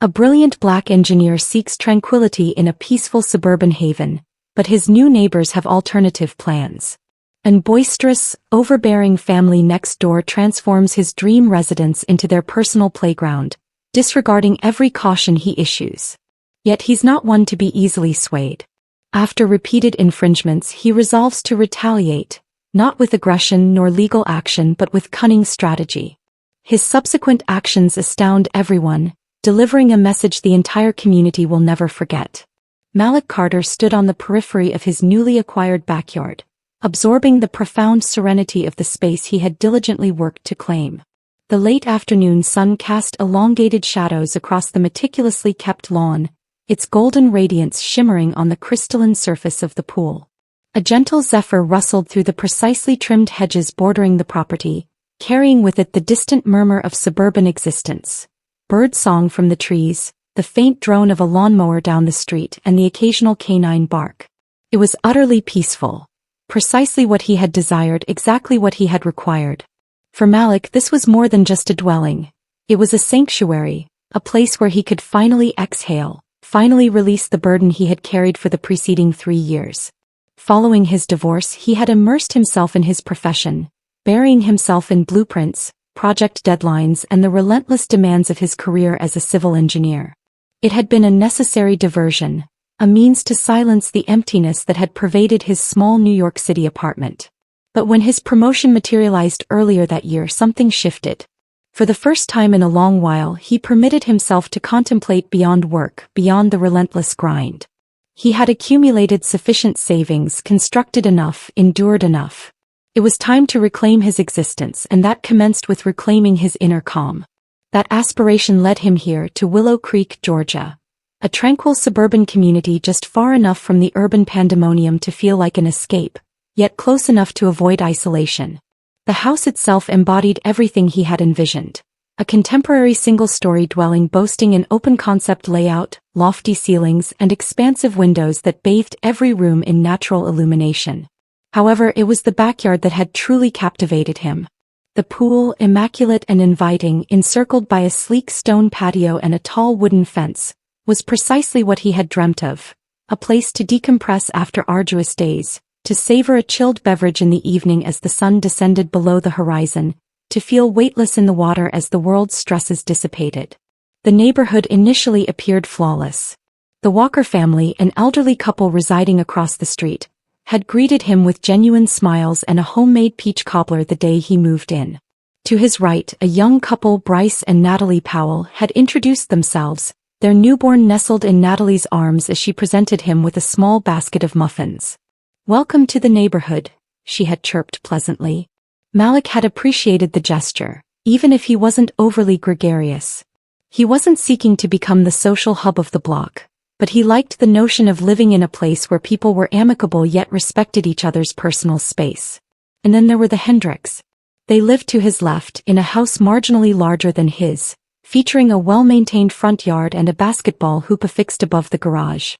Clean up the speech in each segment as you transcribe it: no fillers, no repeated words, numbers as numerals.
A brilliant black engineer seeks tranquility in a peaceful suburban haven, but his new neighbors have alternative plans. An boisterous, overbearing family next door transforms his dream residence into their personal playground, disregarding every caution he issues. Yet he's not one to be easily swayed. After repeated infringements, he resolves to retaliate, not with aggression nor legal action but with cunning strategy. His subsequent actions astound everyone, delivering a message the entire community will never forget. Malik Carter stood on the periphery of his newly acquired backyard, absorbing the profound serenity of the space he had diligently worked to claim. The late afternoon sun cast elongated shadows across the meticulously kept lawn, its golden radiance shimmering on the crystalline surface of the pool. A gentle zephyr rustled through the precisely trimmed hedges bordering the property, carrying with it the distant murmur of suburban existence. Bird song from the trees, the faint drone of a lawnmower down the street and the occasional canine bark. It was utterly peaceful. Precisely what he had desired, exactly what he had required. For Malik, this was more than just a dwelling. It was a sanctuary, a place where he could finally exhale, finally release the burden he had carried for the preceding 3 years. Following his divorce, he had immersed himself in his profession, burying himself in blueprints, project deadlines and the relentless demands of his career as a civil engineer. It had been a necessary diversion, a means to silence the emptiness that had pervaded his small New York City apartment. But when his promotion materialized earlier that year, something shifted. For the first time in a long while, he permitted himself to contemplate beyond work, beyond the relentless grind. He had accumulated sufficient savings, constructed enough, endured enough. It was time to reclaim his existence, and that commenced with reclaiming his inner calm. That aspiration led him here to Willow Creek, Georgia, a tranquil suburban community just far enough from the urban pandemonium to feel like an escape, yet close enough to avoid isolation. The house itself embodied everything he had envisioned. A contemporary single-story dwelling boasting an open-concept layout, lofty ceilings and expansive windows that bathed every room in natural illumination. However, it was the backyard that had truly captivated him. The pool, immaculate and inviting, encircled by a sleek stone patio and a tall wooden fence, was precisely what he had dreamt of. A place to decompress after arduous days, to savor a chilled beverage in the evening as the sun descended below the horizon, to feel weightless in the water as the world's stresses dissipated. The neighborhood initially appeared flawless. The Walker family, an elderly couple residing across the street, had greeted him with genuine smiles and a homemade peach cobbler the day he moved in. To his right, a young couple, Bryce and Natalie Powell, had introduced themselves, their newborn nestled in Natalie's arms as she presented him with a small basket of muffins. "Welcome to the neighborhood," she had chirped pleasantly. Malik had appreciated the gesture, even if he wasn't overly gregarious. He wasn't seeking to become the social hub of the block, but he liked the notion of living in a place where people were amicable yet respected each other's personal space. And then there were the Hendricks. They lived to his left in a house marginally larger than his, featuring a well-maintained front yard and a basketball hoop affixed above the garage.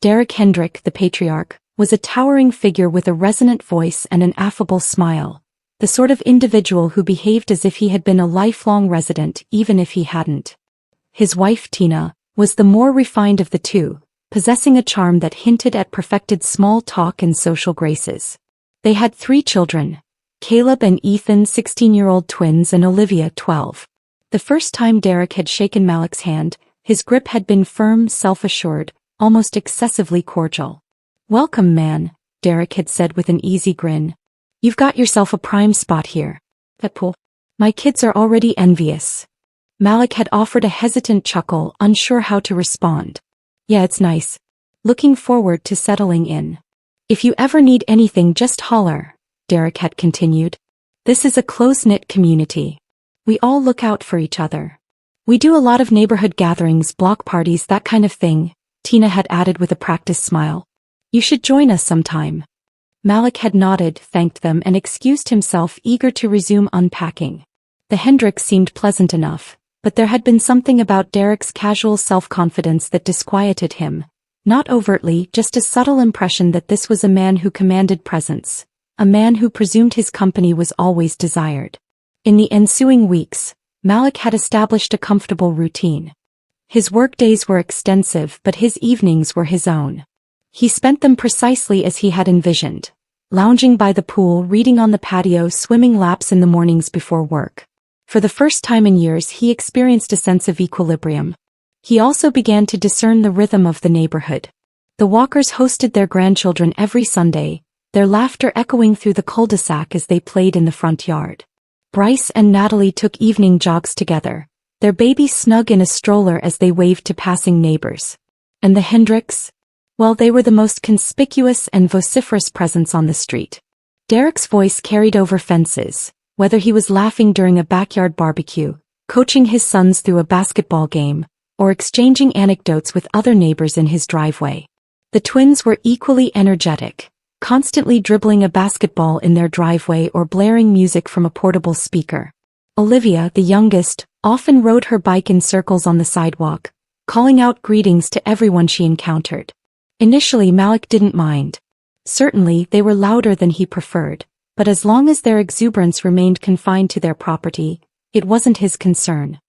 Derek Hendrick, the patriarch, was a towering figure with a resonant voice and an affable smile, the sort of individual who behaved as if he had been a lifelong resident even if he hadn't. His wife, Tina, was the more refined of the two, possessing a charm that hinted at perfected small talk and social graces. They had 3 children, Caleb and Ethan, 16-year-old twins, and Olivia, 12. The first time Derek had shaken Malik's hand, his grip had been firm, self-assured, almost excessively cordial. "Welcome, man," Derek had said with an easy grin. "You've got yourself a prime spot here." "That pool. My kids are already envious." Malik had offered a hesitant chuckle, unsure how to respond. "Yeah, it's nice. Looking forward to settling in. If you ever need anything, just holler," Derek had continued. "This is a close-knit community. We all look out for each other. We do a lot of neighborhood gatherings, block parties, that kind of thing," Tina had added with a practiced smile. "You should join us sometime." Malik had nodded, thanked them, and excused himself, eager to resume unpacking. The Hendricks seemed pleasant enough, but there had been something about Derek's casual self-confidence that disquieted him. Not overtly, just a subtle impression that this was a man who commanded presence, a man who presumed his company was always desired. In the ensuing weeks, Malik had established a comfortable routine. His workdays were extensive, but his evenings were his own. He spent them precisely as he had envisioned. Lounging by the pool, reading on the patio, swimming laps in the mornings before work. For the first time in years he experienced a sense of equilibrium. He also began to discern the rhythm of the neighborhood. The Walkers hosted their grandchildren every Sunday, their laughter echoing through the cul-de-sac as they played in the front yard. Bryce and Natalie took evening jogs together, their baby snug in a stroller as they waved to passing neighbors. And the Hendricks? Well, they were the most conspicuous and vociferous presence on the street. Derek's voice carried over fences, whether he was laughing during a backyard barbecue, coaching his sons through a basketball game, or exchanging anecdotes with other neighbors in his driveway. The twins were equally energetic, constantly dribbling a basketball in their driveway or blaring music from a portable speaker. Olivia, the youngest, often rode her bike in circles on the sidewalk, calling out greetings to everyone she encountered. Initially Malik didn't mind. Certainly they were louder than he preferred, but as long as their exuberance remained confined to their property, it wasn't his concern.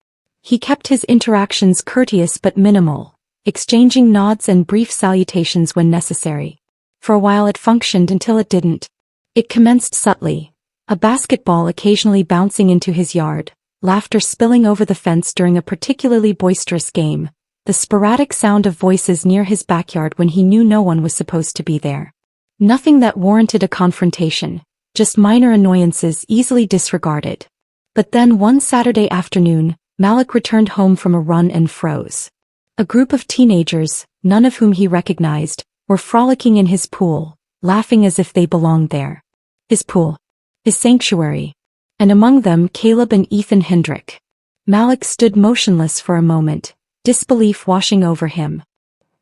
He kept his interactions courteous but minimal, exchanging nods and brief salutations when necessary. For a while it functioned until it didn't. It commenced subtly, a basketball occasionally bouncing into his yard, laughter spilling over the fence during a particularly boisterous game, the sporadic sound of voices near his backyard when he knew no one was supposed to be there. Nothing that warranted a confrontation, just minor annoyances easily disregarded. But then one Saturday afternoon, Malik returned home from a run and froze. A group of teenagers, none of whom he recognized, were frolicking in his pool, laughing as if they belonged there. His pool. His sanctuary. And among them Caleb and Ethan Hendrick. Malik stood motionless for a moment, disbelief washing over him.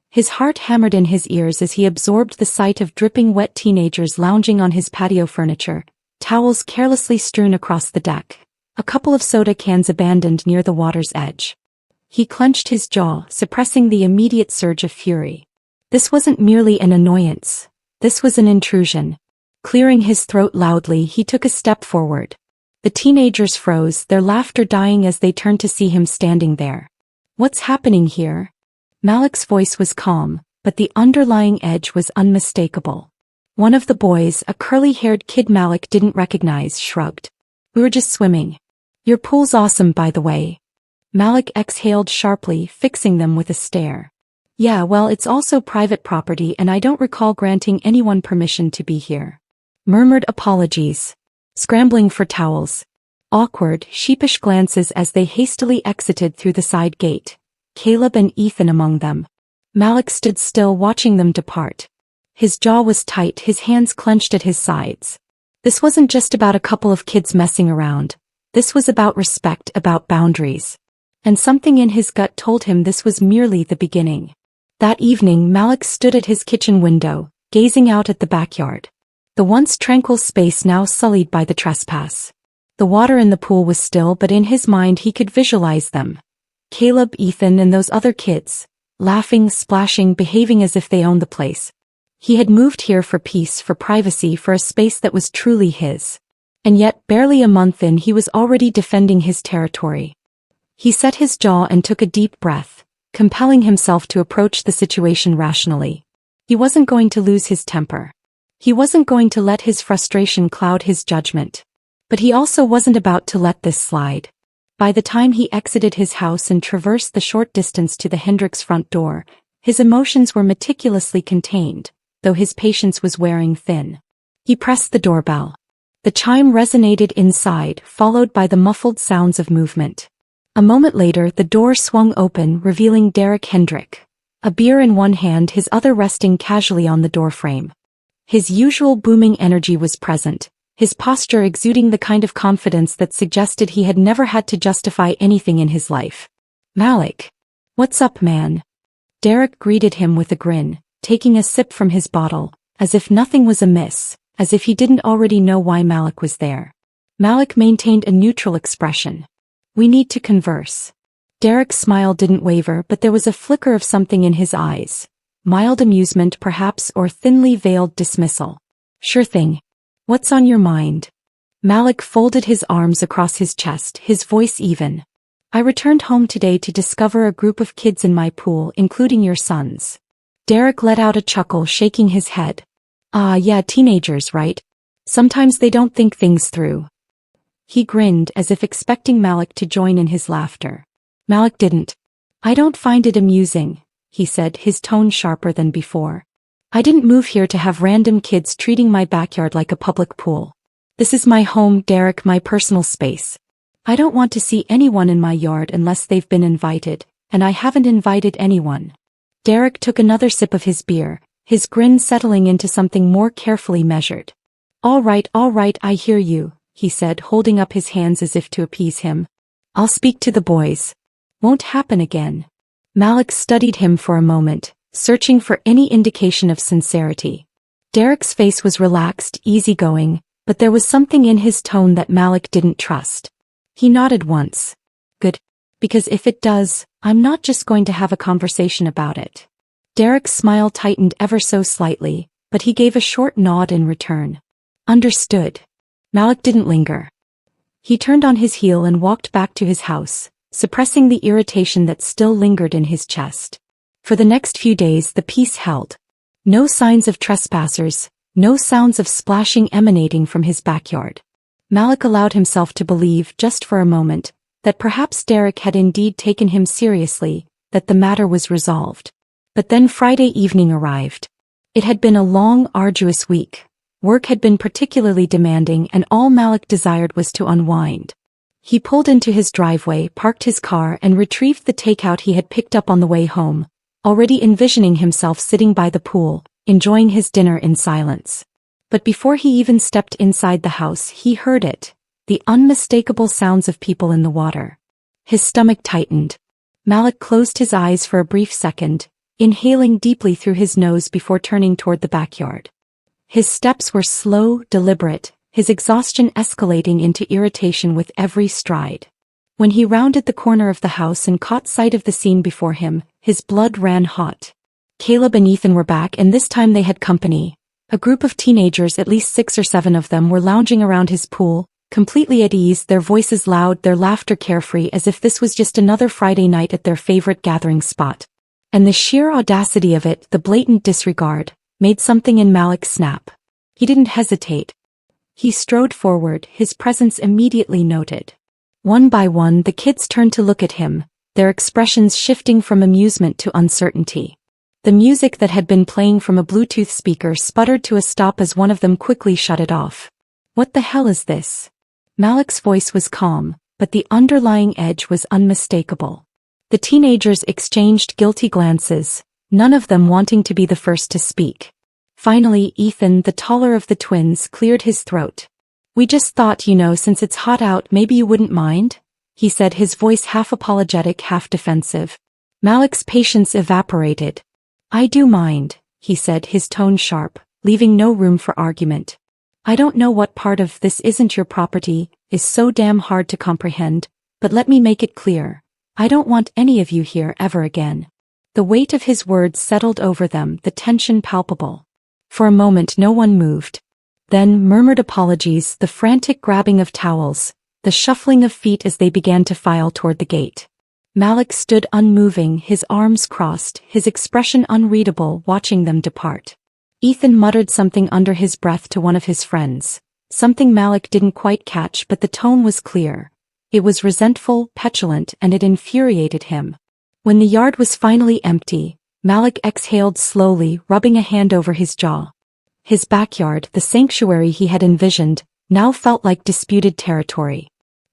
His heart hammered in his ears as he absorbed the sight of dripping wet teenagers lounging on his patio furniture, towels carelessly strewn across the deck, a couple of soda cans abandoned near the water's edge. He clenched his jaw, suppressing the immediate surge of fury. This wasn't merely an annoyance. This was an intrusion. Clearing his throat loudly, he took a step forward. The teenagers froze, their laughter dying as they turned to see him standing there. "What's happening here?" Malik's voice was calm, but the underlying edge was unmistakable. One of the boys, a curly-haired kid Malik didn't recognize, shrugged. "We were just swimming." "Your pool's awesome, by the way." Malik exhaled sharply, fixing them with a stare. "Yeah, well, it's also private property and I don't recall granting anyone permission to be here." Murmured apologies. Scrambling for towels. Awkward, sheepish glances as they hastily exited through the side gate, Caleb and Ethan among them. Malik stood still watching them depart. His jaw was tight, his hands clenched at his sides. This wasn't just about a couple of kids messing around. This was about respect, about boundaries. And something in his gut told him this was merely the beginning. That evening Malik stood at his kitchen window, gazing out at the backyard. The once tranquil space now sullied by the trespass. The water in the pool was still, but in his mind he could visualize them. Caleb, Ethan, and those other kids, laughing, splashing, behaving as if they owned the place. He had moved here for peace, for privacy, for a space that was truly his. And yet, barely a month in, he was already defending his territory. He set his jaw and took a deep breath, compelling himself to approach the situation rationally. He wasn't going to lose his temper. He wasn't going to let his frustration cloud his judgment. But he also wasn't about to let this slide. By the time he exited his house and traversed the short distance to the Hendricks' front door, his emotions were meticulously contained, though his patience was wearing thin. He pressed the doorbell. The chime resonated inside, followed by the muffled sounds of movement. A moment later the door swung open, revealing Derek Hendrick, a beer in one hand, his other resting casually on the doorframe. His usual booming energy was present, his posture exuding the kind of confidence that suggested he had never had to justify anything in his life. "Malik. What's up, man?" Derek greeted him with a grin, taking a sip from his bottle, as if nothing was amiss, as if he didn't already know why Malik was there. Malik maintained a neutral expression. "We need to converse." Derek's smile didn't waver, but there was a flicker of something in his eyes. Mild amusement perhaps, or thinly veiled dismissal. "Sure thing. What's on your mind?" Malik folded his arms across his chest, his voice even. I returned home today to discover a group of kids in my pool, including your sons. Derek let out a chuckle, shaking his head. Ah, yeah, teenagers, right? Sometimes they don't think things through. He grinned as if expecting Malik to join in his laughter. Malik didn't. I don't find it amusing, he said, his tone sharper than before. I didn't move here to have random kids treating my backyard like a public pool. This is my home, Derek, my personal space. I don't want to see anyone in my yard unless they've been invited, and I haven't invited anyone. Derek took another sip of his beer, his grin settling into something more carefully measured. All right, I hear you, he said, holding up his hands as if to appease him. I'll speak to the boys. Won't happen again. Malik studied him for a moment, searching for any indication of sincerity. Derek's face was relaxed, easygoing, but there was something in his tone that Malik didn't trust. He nodded once. Good. Because if it does, I'm not just going to have a conversation about it. Derek's smile tightened ever so slightly, but he gave a short nod in return. Understood. Malik didn't linger. He turned on his heel and walked back to his house, suppressing the irritation that still lingered in his chest. For the next few days the peace held. No signs of trespassers, no sounds of splashing emanating from his backyard. Malik allowed himself to believe, just for a moment, that perhaps Derek had indeed taken him seriously, that the matter was resolved. But then Friday evening arrived. It had been a long, arduous week. Work had been particularly demanding, and all Malik desired was to unwind. He pulled into his driveway, parked his car, and retrieved the takeout he had picked up on the way home, already envisioning himself sitting by the pool, enjoying his dinner in silence. But before he even stepped inside the house, he heard it, the unmistakable sounds of people in the water. His stomach tightened. Malik closed his eyes for a brief second, inhaling deeply through his nose before turning toward the backyard. His steps were slow, deliberate, his exhaustion escalating into irritation with every stride. When he rounded the corner of the house and caught sight of the scene before him, his blood ran hot. Caleb and Ethan were back, and this time they had company. A group of teenagers, at least 6 or 7 of them, were lounging around his pool, completely at ease, their voices loud, their laughter carefree, as if this was just another Friday night at their favorite gathering spot. And the sheer audacity of it, the blatant disregard, made something in Malik snap. He didn't hesitate. He strode forward, his presence immediately noted. One by one the kids turned to look at him, their expressions shifting from amusement to uncertainty. The music that had been playing from a Bluetooth speaker sputtered to a stop as one of them quickly shut it off. What the hell is this? Malik's voice was calm, but the underlying edge was unmistakable. The teenagers exchanged guilty glances, none of them wanting to be the first to speak. Finally, Ethan, the taller of the twins, cleared his throat. We just thought, since it's hot out, maybe you wouldn't mind? He said, his voice half apologetic, half defensive. Malik's patience evaporated. I do mind, he said, his tone sharp, leaving no room for argument. I don't know what part of "this isn't your property" is so damn hard to comprehend, but let me make it clear. I don't want any of you here ever again. The weight of his words settled over them, the tension palpable. For a moment no one moved. Then murmured apologies, the frantic grabbing of towels, the shuffling of feet as they began to file toward the gate. Malik stood unmoving, his arms crossed, his expression unreadable, watching them depart. Ethan muttered something under his breath to one of his friends, something Malik didn't quite catch, but the tone was clear. It was resentful, petulant, and it infuriated him. When the yard was finally empty, Malik exhaled slowly, rubbing a hand over his jaw. His backyard, the sanctuary he had envisioned, now felt like disputed territory.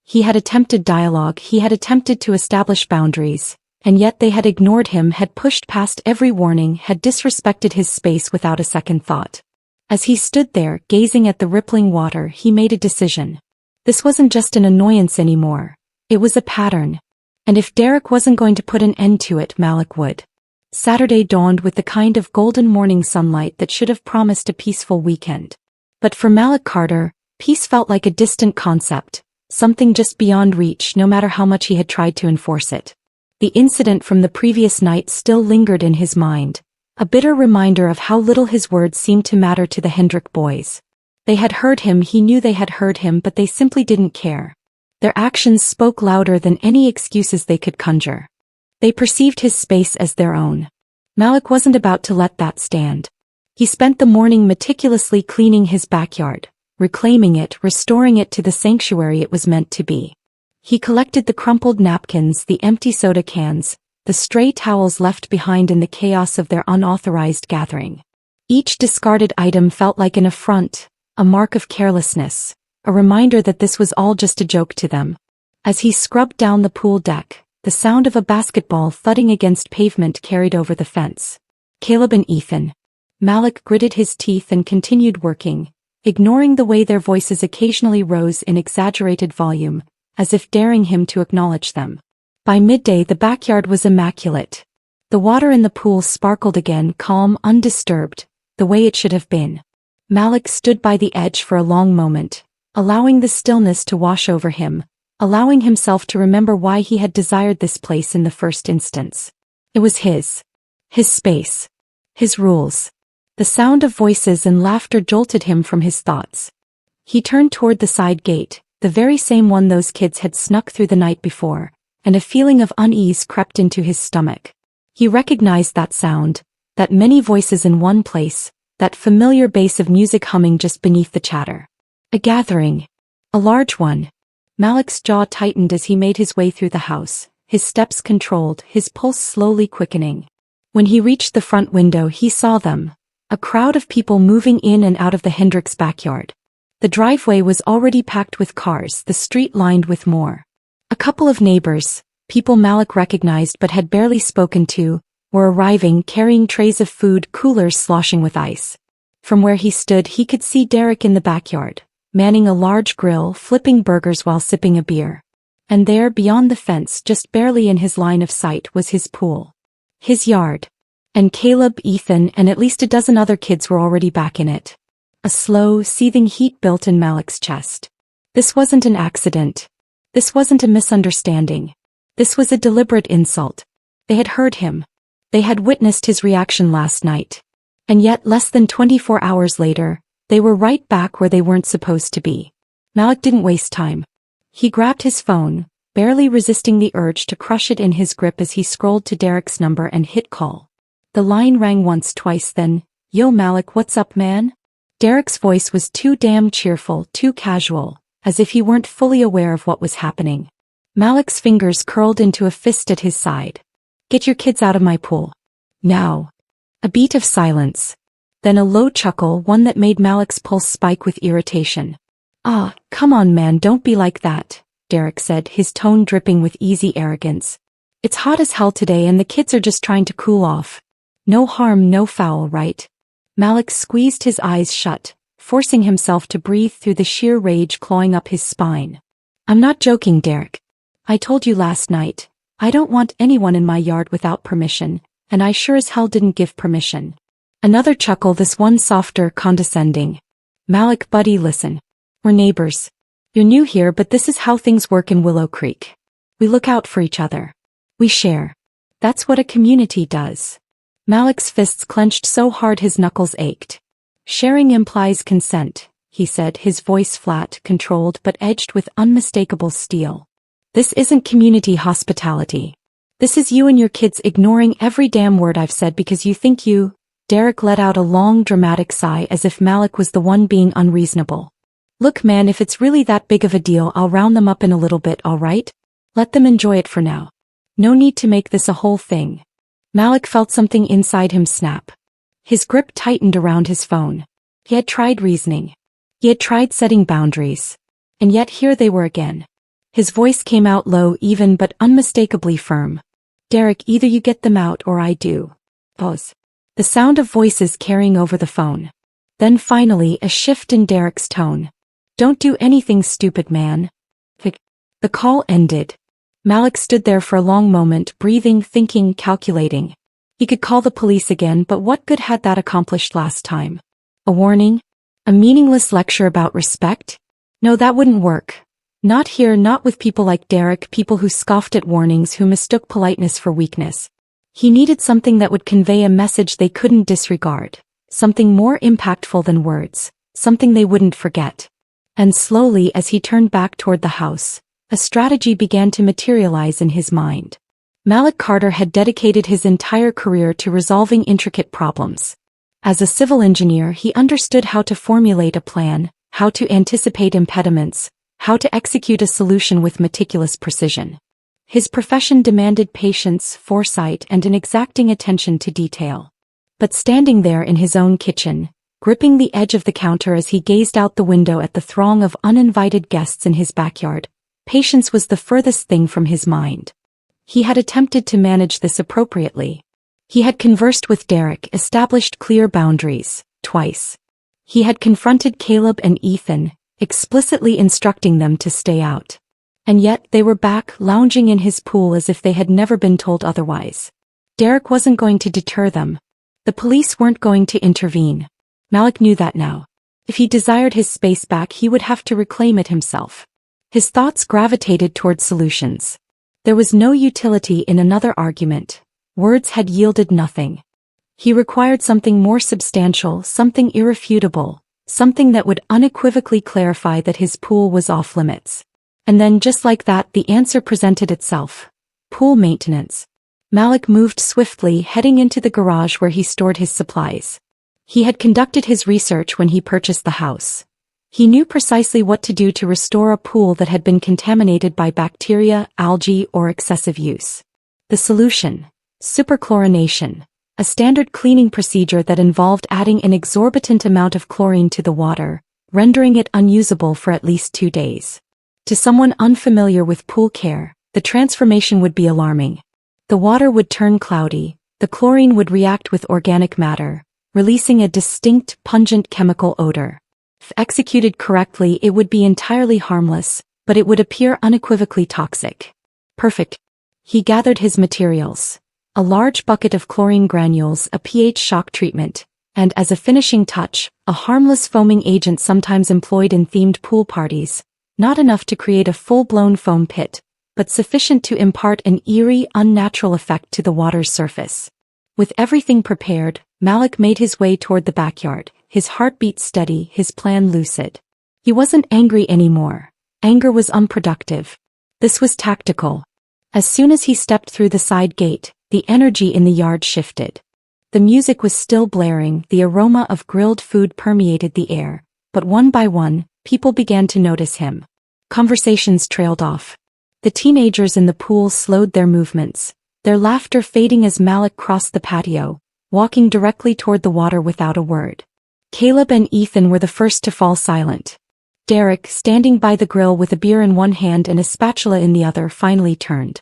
He had attempted dialogue, he had attempted to establish boundaries, and yet they had ignored him, had pushed past every warning, had disrespected his space without a second thought. As he stood there, gazing at the rippling water, he made a decision. This wasn't just an annoyance anymore. It was a pattern. And if Derek wasn't going to put an end to it, Malik would. Saturday dawned with the kind of golden morning sunlight that should have promised a peaceful weekend. But for Malik Carter, peace felt like a distant concept. Something just beyond reach, no matter how much he had tried to enforce it. The incident from the previous night still lingered in his mind, a bitter reminder of how little his words seemed to matter to the Hendrick boys. They had heard him, he knew they had heard him, but they simply didn't care. Their actions spoke louder than any excuses they could conjure. They perceived his space as their own. Malik wasn't about to let that stand. He spent the morning meticulously cleaning his backyard, reclaiming it, restoring it to the sanctuary it was meant to be. He collected the crumpled napkins, the empty soda cans, the stray towels left behind in the chaos of their unauthorized gathering. Each discarded item felt like an affront, a mark of carelessness, a reminder that this was all just a joke to them. As he scrubbed down the pool deck, the sound of a basketball thudding against pavement carried over the fence. Caleb and Ethan. Malik gritted his teeth and continued working, ignoring the way their voices occasionally rose in exaggerated volume, as if daring him to acknowledge them. By midday the backyard was immaculate. The water in the pool sparkled again, calm, undisturbed, the way it should have been. Malik stood by the edge for a long moment, allowing the stillness to wash over him, allowing himself to remember why he had desired this place in the first instance. It was his space. His rules. The sound of voices and laughter jolted him from his thoughts. He turned toward the side gate, the very same one those kids had snuck through the night before, and a feeling of unease crept into his stomach. He recognized that sound, that many voices in one place, that familiar bass of music humming just beneath the chatter. A gathering. A large one. Malik's jaw tightened as he made his way through the house, his steps controlled, his pulse slowly quickening. When he reached the front window he saw them. A crowd of people moving in and out of the Hendricks backyard. The driveway was already packed with cars, the street lined with more. A couple of neighbors, people Malik recognized but had barely spoken to, were arriving, carrying trays of food, coolers sloshing with ice. From where he stood he could see Derek in the backyard, manning a large grill, flipping burgers while sipping a beer. And there, beyond the fence, just barely in his line of sight, was his pool. His yard. And Caleb, Ethan, and at least a dozen other kids were already back in it. A slow, seething heat built in Malik's chest. This wasn't an accident. This wasn't a misunderstanding. This was a deliberate insult. They had heard him. They had witnessed his reaction last night. And yet, less than 24 hours later, they were right back where they weren't supposed to be. Malik didn't waste time. He grabbed his phone, barely resisting the urge to crush it in his grip as he scrolled to Derek's number and hit call. The line rang once, twice, then, "Yo Malik, what's up, man?" Derek's voice was too damn cheerful, too casual, as if he weren't fully aware of what was happening. Malik's fingers curled into a fist at his side. "Get your kids out of my pool. Now." A beat of silence. Then a low chuckle, one that made Malik's pulse spike with irritation. "Ah, come on man, don't be like that," Derek said, his tone dripping with easy arrogance. "It's hot as hell today and the kids are just trying to cool off. No harm, no foul, right?" Malik squeezed his eyes shut, forcing himself to breathe through the sheer rage clawing up his spine. "I'm not joking, Derek. I told you last night, I don't want anyone in my yard without permission, and I sure as hell didn't give permission." Another chuckle, this one softer, condescending. "Malik, buddy, listen. We're neighbors. You're new here, but this is how things work in Willow Creek. We look out for each other. We share. That's what a community does." Malik's fists clenched so hard his knuckles ached. "Sharing implies consent," he said, his voice flat, controlled but edged with unmistakable steel. "This isn't community hospitality. This is you and your kids ignoring every damn word I've said because you think you—" Derek let out a long, dramatic sigh as if Malik was the one being unreasonable. "Look man, if it's really that big of a deal I'll round them up in a little bit, alright? Let them enjoy it for now. No need to make this a whole thing." Malik felt something inside him snap. His grip tightened around his phone. He had tried reasoning. He had tried setting boundaries. And yet here they were again. His voice came out low, even but unmistakably firm. "Derek, either you get them out or I do." Pause. The sound of voices carrying over the phone. Then finally a shift in Derek's tone. "Don't do anything stupid, man." The call ended. Malik stood there for a long moment, breathing, thinking, calculating. He could call the police again, but what good had that accomplished last time? A warning? A meaningless lecture about respect? No, that wouldn't work. Not here, not with people like Derek, people who scoffed at warnings, who mistook politeness for weakness. He needed something that would convey a message they couldn't disregard, something more impactful than words, something they wouldn't forget. And slowly, as he turned back toward the house, A strategy began to materialize in his mind. Malik Carter had dedicated his entire career to resolving intricate problems. As a civil engineer, he understood how to formulate a plan, how to anticipate impediments, how to execute a solution with meticulous precision. His profession demanded patience, foresight, and an exacting attention to detail. But standing there in his own kitchen, gripping the edge of the counter as he gazed out the window at the throng of uninvited guests in his backyard, patience was the furthest thing from his mind. He had attempted to manage this appropriately. He had conversed with Derek, established clear boundaries, twice. He had confronted Caleb and Ethan, explicitly instructing them to stay out. And yet they were back, lounging in his pool as if they had never been told otherwise. Derek wasn't going to deter them. The police weren't going to intervene. Malik knew that now. If he desired his space back, he would have to reclaim it himself. His thoughts gravitated toward solutions. There was no utility in another argument. Words had yielded nothing. He required something more substantial, something irrefutable, something that would unequivocally clarify that his pool was off limits. And then just like that, the answer presented itself. Pool maintenance. Malik moved swiftly, heading into the garage where he stored his supplies. He had conducted his research when he purchased the house. He knew precisely what to do to restore a pool that had been contaminated by bacteria, algae, or excessive use. The solution: superchlorination, a standard cleaning procedure that involved adding an exorbitant amount of chlorine to the water, rendering it unusable for at least 2 days. To someone unfamiliar with pool care, the transformation would be alarming. The water would turn cloudy, the chlorine would react with organic matter, releasing a distinct, pungent chemical odor. If executed correctly, it would be entirely harmless, but it would appear unequivocally toxic. Perfect. He gathered his materials. A large bucket of chlorine granules, a pH shock treatment, and as a finishing touch, a harmless foaming agent sometimes employed in themed pool parties, not enough to create a full-blown foam pit, but sufficient to impart an eerie, unnatural effect to the water's surface. With everything prepared, Malik made his way toward the backyard, his heartbeat steady, his plan lucid. He wasn't angry anymore. Anger was unproductive. This was tactical. As soon as he stepped through the side gate, the energy in the yard shifted. The music was still blaring, the aroma of grilled food permeated the air, but one by one, people began to notice him. Conversations trailed off. The teenagers in the pool slowed their movements, their laughter fading as Malik crossed the patio, walking directly toward the water without a word. Caleb and Ethan were the first to fall silent. Derek, standing by the grill with a beer in one hand and a spatula in the other, finally turned.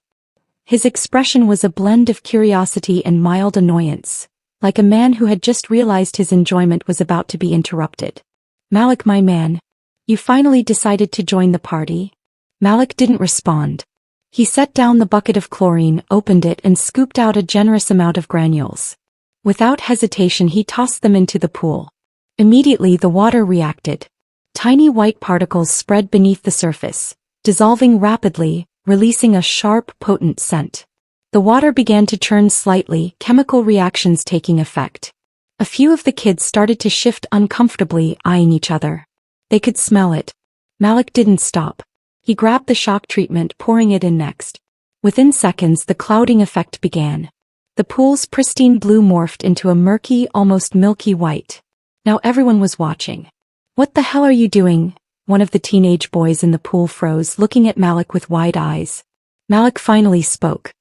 His expression was a blend of curiosity and mild annoyance, like a man who had just realized his enjoyment was about to be interrupted. "Malik, my man, you finally decided to join the party?" Malik didn't respond. He set down the bucket of chlorine, opened it, and scooped out a generous amount of granules. Without hesitation, he tossed them into the pool. Immediately the water reacted. Tiny white particles spread beneath the surface, dissolving rapidly, releasing a sharp, potent scent. The water began to churn slightly, chemical reactions taking effect. A few of the kids started to shift uncomfortably, eyeing each other. They could smell it. Malik didn't stop. He grabbed the shock treatment, pouring it in next. Within seconds, the clouding effect began. The pool's pristine blue morphed into a murky, almost milky white. Now everyone was watching. "What the hell are you doing?" One of the teenage boys in the pool froze, looking at Malik with wide eyes. Malik finally spoke.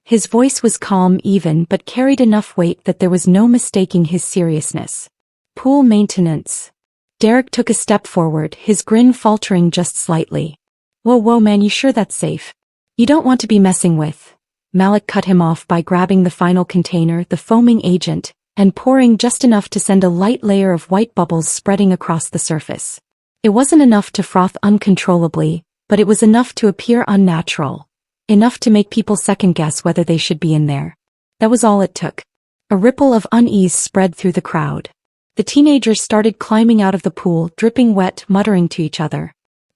His voice was calm, even, but carried enough weight that there was no mistaking his seriousness. "Pool maintenance." Derek took a step forward, his grin faltering just slightly. Whoa man, you sure that's safe? You don't want to be messing with." Malik cut him off by grabbing the final container, the foaming agent, and pouring just enough to send a light layer of white bubbles spreading across the surface. It wasn't enough to froth uncontrollably, but it was enough to appear unnatural. Enough to make people second-guess whether they should be in there. That was all it took. A ripple of unease spread through the crowd. The teenagers started climbing out of the pool, dripping wet, muttering to each other.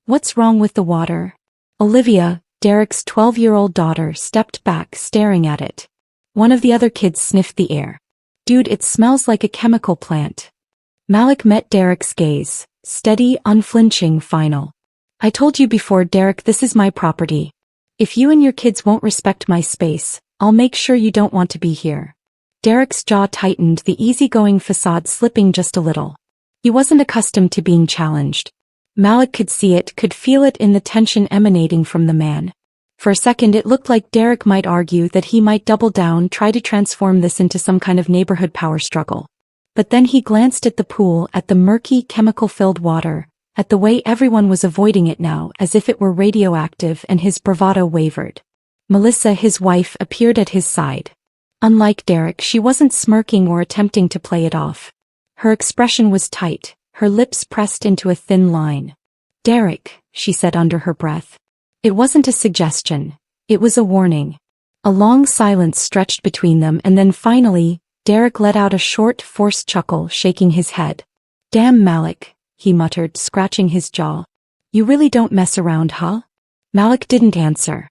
"What's wrong with the water?" Olivia, Derek's 12-year-old daughter, stepped back, staring at it. One of the other kids sniffed the air. "Dude, it smells like a chemical plant." Malik met Derek's gaze, steady, unflinching, final. I told you before, Derek, this is my property. If you and your kids won't respect my space, I'll make sure you don't want to be here. Derek's jaw tightened, the easygoing facade slipping just a little. He wasn't accustomed to being challenged. Malik could see it, could feel it in the tension emanating from the man. For a second it looked like Derek might argue, that he might double down, try to transform this into some kind of neighborhood power struggle. But then he glanced at the pool, at the murky, chemical-filled water, at the way everyone was avoiding it now, as if it were radioactive, and his bravado wavered. Melissa, his wife, appeared at his side. Unlike Derek, she wasn't smirking or attempting to play it off. Her expression was tight, her lips pressed into a thin line. "Derek," she said under her breath. It wasn't a suggestion. It was a warning. A long silence stretched between them, and then finally, Derek let out a short, forced chuckle, shaking his head. "Damn, Malik," he muttered, scratching his jaw. "You really don't mess around, huh?" Malik didn't answer.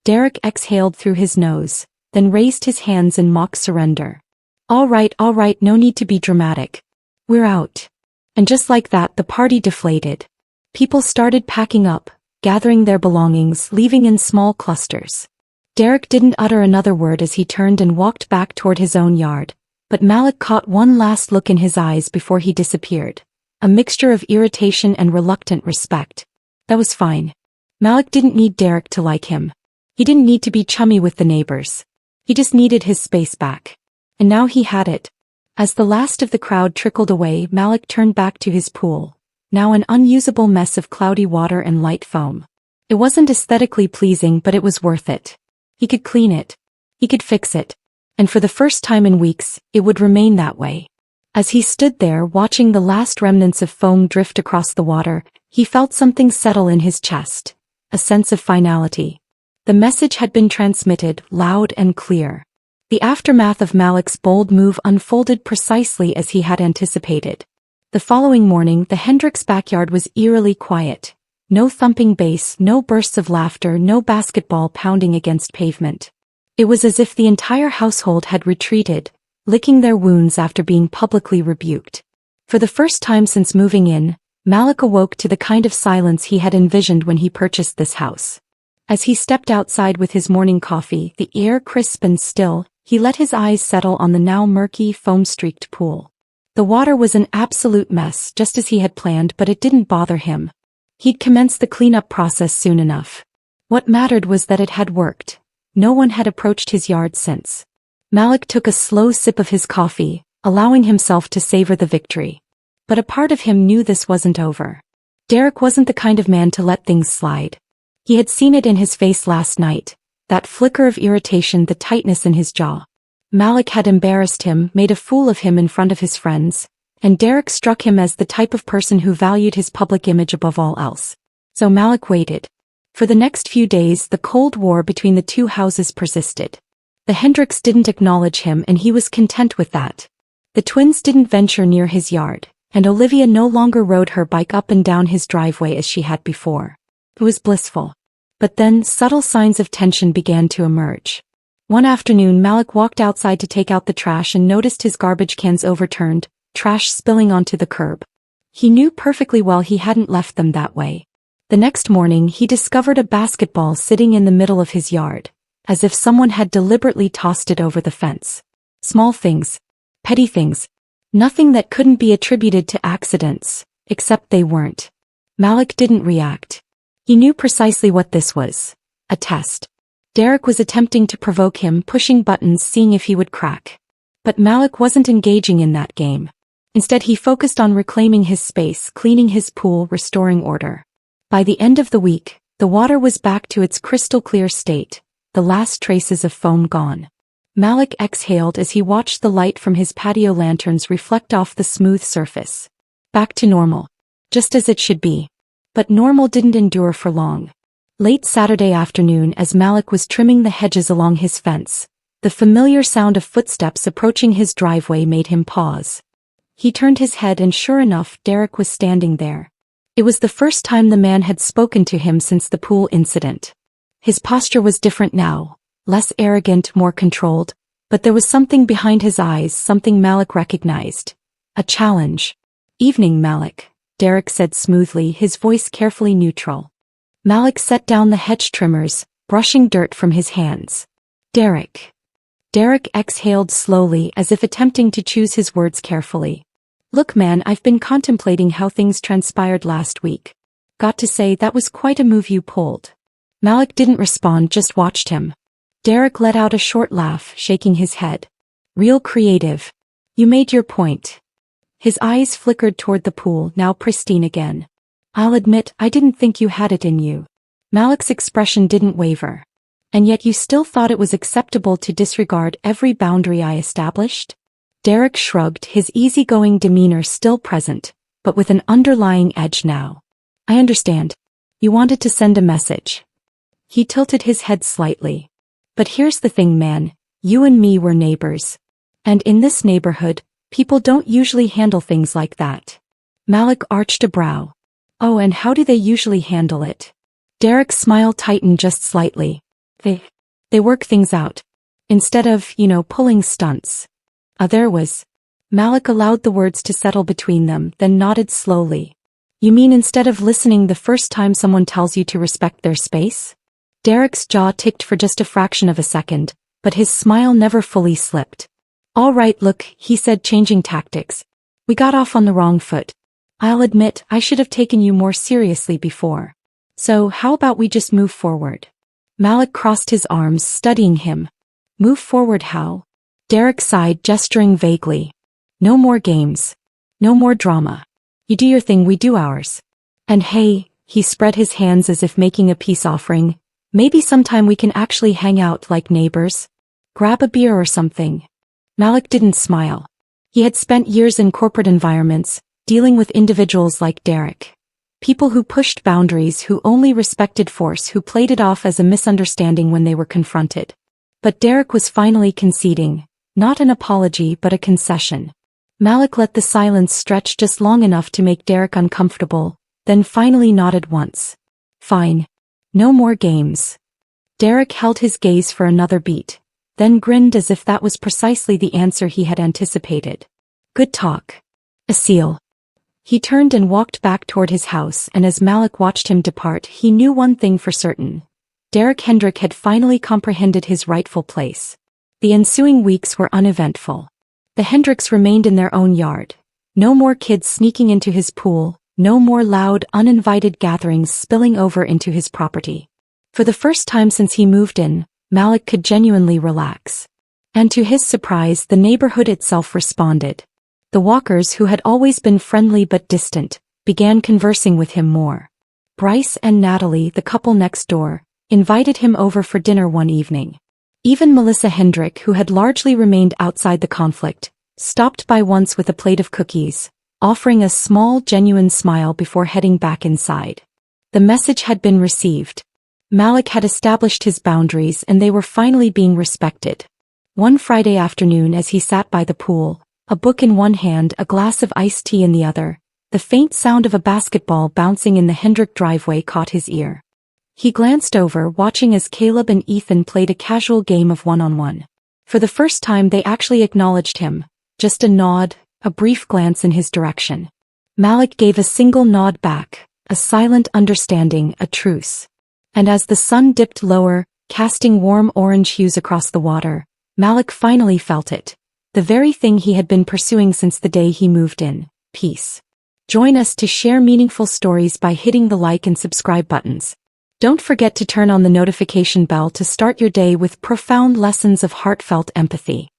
Derek exhaled through his nose, then raised his hands in mock surrender. All right, no need to be dramatic. We're out." And just like that, the party deflated. People started packing up, gathering their belongings, leaving in small clusters. Derek didn't utter another word as he turned and walked back toward his own yard, but Malik caught one last look in his eyes before he disappeared. A mixture of irritation and reluctant respect. That was fine. Malik didn't need Derek to like him. He didn't need to be chummy with the neighbors. He just needed his space back. And now he had it. As the last of the crowd trickled away, Malik turned back to his pool, now an unusable mess of cloudy water and light foam. It wasn't aesthetically pleasing, but it was worth it. He could clean it. He could fix it. And for the first time in weeks, it would remain that way. As he stood there watching the last remnants of foam drift across the water, he felt something settle in his chest. A sense of finality. The message had been transmitted, loud and clear. The aftermath of Malik's bold move unfolded precisely as he had anticipated. The following morning, the Hendricks' backyard was eerily quiet. No thumping bass, no bursts of laughter, no basketball pounding against pavement. It was as if the entire household had retreated, licking their wounds after being publicly rebuked. For the first time since moving in, Malik awoke to the kind of silence he had envisioned when he purchased this house. As he stepped outside with his morning coffee, the air crisp and still, he let his eyes settle on the now murky, foam-streaked pool. The water was an absolute mess, just as he had planned, but it didn't bother him. He'd commenced the cleanup process soon enough. What mattered was that it had worked. No one had approached his yard since. Malik took a slow sip of his coffee, allowing himself to savor the victory. But a part of him knew this wasn't over. Derek wasn't the kind of man to let things slide. He had seen it in his face last night, that flicker of irritation, the tightness in his jaw. Malik had embarrassed him, made a fool of him in front of his friends, and Derek struck him as the type of person who valued his public image above all else. So Malik waited. For the next few days, the Cold War between the two houses persisted. The Hendricks didn't acknowledge him, and he was content with that. The twins didn't venture near his yard, and Olivia no longer rode her bike up and down his driveway as she had before. It was blissful. But then, subtle signs of tension began to emerge. One afternoon, Malik walked outside to take out the trash and noticed his garbage cans overturned, trash spilling onto the curb. He knew perfectly well he hadn't left them that way. The next morning, he discovered a basketball sitting in the middle of his yard, as if someone had deliberately tossed it over the fence. Small things. Petty things. Nothing that couldn't be attributed to accidents, except they weren't. Malik didn't react. He knew precisely what this was. A test. Derek was attempting to provoke him, pushing buttons, seeing if he would crack. But Malik wasn't engaging in that game. Instead, he focused on reclaiming his space, cleaning his pool, restoring order. By the end of the week, the water was back to its crystal-clear state, the last traces of foam gone. Malik exhaled as he watched the light from his patio lanterns reflect off the smooth surface. Back to normal. Just as it should be. But normal didn't endure for long. Late Saturday afternoon, as Malik was trimming the hedges along his fence, the familiar sound of footsteps approaching his driveway made him pause. He turned his head, and sure enough, Derek was standing there. It was the first time the man had spoken to him since the pool incident. His posture was different now, less arrogant, more controlled, but there was something behind his eyes, something Malik recognized. A challenge. "Evening, Malik," Derek said smoothly, his voice carefully neutral. Malik set down the hedge trimmers, brushing dirt from his hands. Derek. Derek exhaled slowly as if attempting to choose his words carefully. Look man, I've been contemplating how things transpired last week. Got to say that was quite a move you pulled. Malik didn't respond, just watched him. Derek let out a short laugh, shaking his head. Real creative. You made your point. His eyes flickered toward the pool, now pristine again. I'll admit, I didn't think you had it in you. Malik's expression didn't waver. And yet you still thought it was acceptable to disregard every boundary I established? Derek shrugged, his easygoing demeanor still present, but with an underlying edge now. I understand. You wanted to send a message. He tilted his head slightly. But here's the thing man, you and me were neighbors. And in this neighborhood, people don't usually handle things like that. Malik arched a brow. Oh, and how do they usually handle it? Derek's smile tightened just slightly. They work things out. Instead of, pulling stunts. There was. Malik allowed the words to settle between them, then nodded slowly. You mean instead of listening the first time someone tells you to respect their space? Derek's jaw ticked for just a fraction of a second, but his smile never fully slipped. All right, look, he said, changing tactics. We got off on the wrong foot. I'll admit, I should have taken you more seriously before. So how about we just move forward? Malik crossed his arms, studying him. Move forward how? Derek sighed, gesturing vaguely. No more games. No more drama. You do your thing, we do ours. And hey, he spread his hands as if making a peace offering. Maybe sometime we can actually hang out like neighbors. Grab a beer or something. Malik didn't smile. He had spent years in corporate environments, dealing with individuals like Derek. People who pushed boundaries, who only respected force, who played it off as a misunderstanding when they were confronted. But Derek was finally conceding, not an apology but a concession. Malik let the silence stretch just long enough to make Derek uncomfortable, then finally nodded once. Fine. No more games. Derek held his gaze for another beat, then grinned as if that was precisely the answer he had anticipated. Good talk. A seal. He turned and walked back toward his house, and as Malik watched him depart, he knew one thing for certain. Derek Hendrick had finally comprehended his rightful place. The ensuing weeks were uneventful. The Hendricks remained in their own yard. No more kids sneaking into his pool, no more loud, uninvited gatherings spilling over into his property. For the first time since he moved in, Malik could genuinely relax. And to his surprise, the neighborhood itself responded. The Walkers, who had always been friendly but distant, began conversing with him more. Bryce and Natalie, the couple next door, invited him over for dinner one evening. Even Melissa Hendrick, who had largely remained outside the conflict, stopped by once with a plate of cookies, offering a small, genuine smile before heading back inside. The message had been received. Malik had established his boundaries and they were finally being respected. One Friday afternoon as he sat by the pool, a book in one hand, a glass of iced tea in the other, the faint sound of a basketball bouncing in the Hendrick driveway caught his ear. He glanced over, watching as Caleb and Ethan played a casual game of one-on-one. For the first time they actually acknowledged him, just a nod, a brief glance in his direction. Malik gave a single nod back, a silent understanding, a truce. And as the sun dipped lower, casting warm orange hues across the water, Malik finally felt it. The very thing he had been pursuing since the day he moved in, peace. Join us to share meaningful stories by hitting the like and subscribe buttons. Don't forget to turn on the notification bell to start your day with profound lessons of heartfelt empathy.